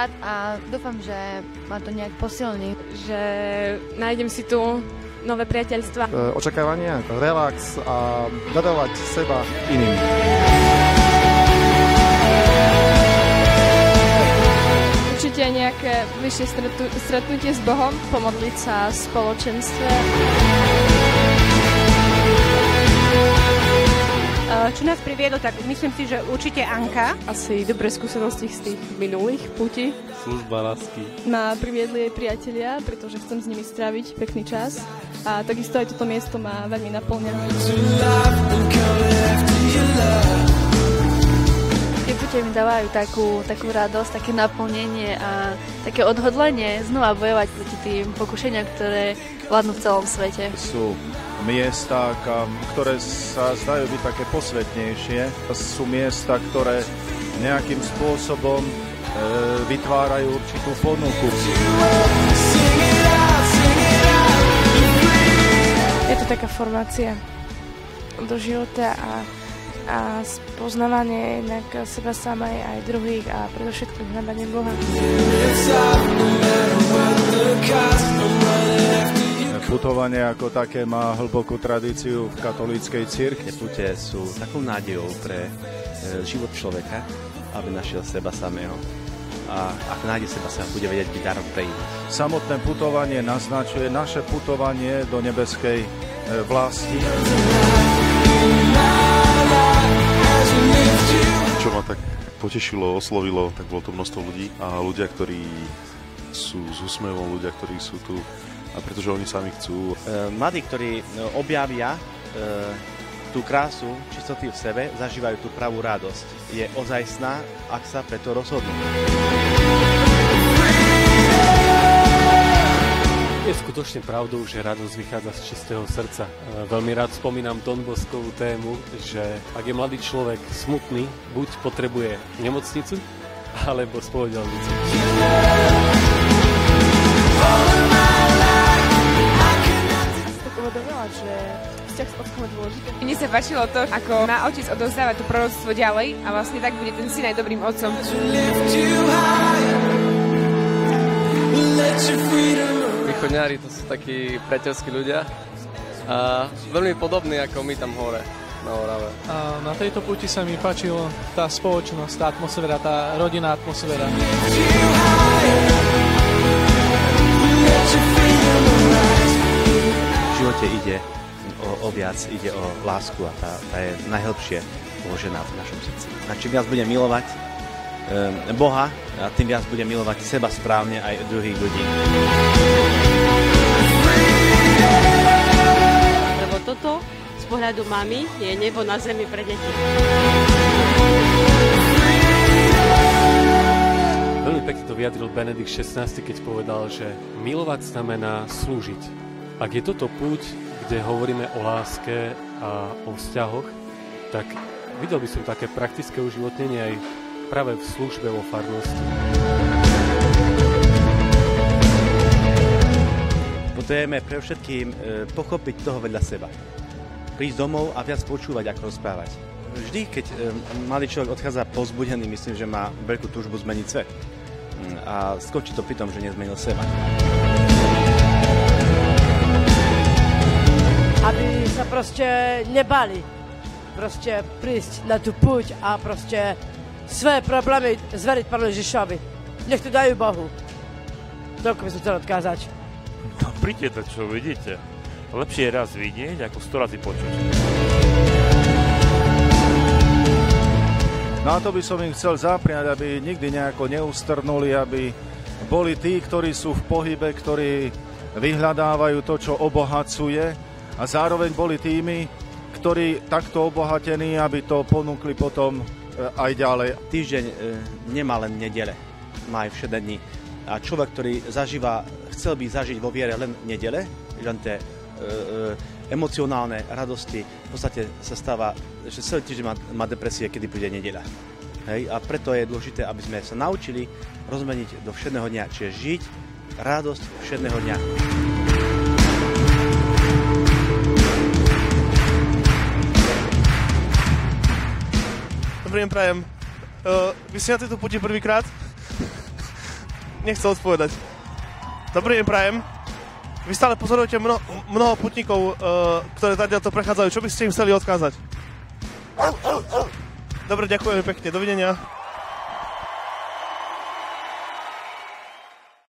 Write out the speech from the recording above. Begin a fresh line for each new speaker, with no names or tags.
prvýkrát a dúfam, že ma to nejak posilní.
Že nájdem si tu nové priateľstva.
Očakávania, relax a dodávať seba iným.
Určite nejaké vyššie stretnutie s Bohom, pomodliť sa v spoločenstve.
Čo nás priviedlo, tak myslím si, že určite Anka.
Asi dobré skúsenosti z tých minulých putí.
Služba lásky.
Ma priviedli jej priatelia, pretože chcem s nimi stráviť pekný čas. A takisto aj toto miesto ma veľmi naplňa.
Tie pute mi dávajú takú radosť, také naplnenie a také odhodlanie znova bojovať proti tým pokušeniam, ktoré vládnu v celom svete.
Sú miesta, ktoré sa zdajú byť také posvetnejšie. Sú miesta, ktoré nejakým spôsobom vytvárajú určitú ponuku.
Je to taká formácia do života a spoznávanie jednak seba samej aj druhých a predovšetkým hľadanie Boha.
Putovanie ako také má hlbokú tradíciu v katolíckej cirkvi.
Pute sú takou nádejou pre život človeka, aby našiel seba samého. A ak nájde seba samého, bude vedieť byť darom pre iných.
Samotné putovanie naznačuje naše putovanie do nebeskej vlasti.
Čo ma tak potešilo, oslovilo, tak bolo to množstvo ľudí a ľudia, ktorí sú s úsmevom, ľudia, ktorí sú tu a pretože oni sami chcú.
Mladí, ktorí objavia tú krásu, čistoty v sebe, zažívajú tú pravú radosť. Je ozajstná, ak sa preto rozhodnú.
Je skutočne pravdou, že radosť vychádza z čistého srdca. Veľmi rád spomínam Don Boscovú tému, že ak je mladý človek smutný, buď potrebuje nemocnicu, alebo spovedelnicu.
Uvedomila, že vzťah s otcom je dôležité.
Mne sa páčilo to, ako má otec odovzdávať to proroctvo ďalej a vlastne tak bude ten syn aj dobrým otcom.
Východňári to sú takí priateľskí ľudia a veľmi podobní ako my tam hore na Orave.
A na tejto puti sa mi páčila tá spoločnosť, tá atmosféra, tá rodinná atmosféra.
V živote ide o viac, ide o lásku a tá je najhlbšie vložená v našom srdci. A čím viac budem milovať Boha, a tým viac budem milovať seba správne aj druhých ľudí.
Lebo toto z pohľadu mamy je nebo na zemi pre deti.
Veľmi pekne to vyjadril Benedikt XVI, keď povedal, že milovať znamená slúžiť. Ak je toto púť, kde hovoríme o láske a o vzťahoch, tak videl by som také praktické uživotnenie aj práve v službe vo farnosti.
Potrebujeme pre všetkým pochopiť toho vedľa seba. Prísť domov a viac počúvať, ako rozprávať. Vždy, keď mladý človek odchádza povzbudený, myslím, že má veľkú túžbu zmeniť svet. A skončí to pri tom, že nezmenil seba.
Aby sa proste nebali proste prísť na tú púť a proste svoje problémy zveriť Pánu Ježišovi. Nech to dajú Bohu. Toľko by som chcel odkázať.
No príďte to, čo vidíte. Lepšie je raz vidieť, ako 100 razy počuť.
Na to by som im chcel zapriať, aby nikdy nejako neustrnuli, aby boli tí, ktorí sú v pohybe, ktorí vyhľadávajú to, čo obohacuje, a zároveň boli tými, ktorí takto obohatení, aby to ponúkli potom aj ďalej.
Týždeň nemá len nedele, má aj všedné dni. A človek, ktorý chcel by zažiť vo viere len nedele, len tie emocionálne radosti, v podstate sa stáva, že celý týždeň má depresie, kedy príde nedeľa. Hej? A preto je dôležité, aby sme sa naučili rozmeniť do všedného dňa, čiže žiť radosť všedného dňa.
Dobrý deň, prajem. Vy ste na tejto puti prvýkrát? nechce odpovedať. Dobrý deň, prajem. Vy stále pozorujete mnoho putníkov, ktoré tady to prechádzajú. Čo by ste im chceli odkázať? Dobre, ďakujeme pekne. Dovidenia.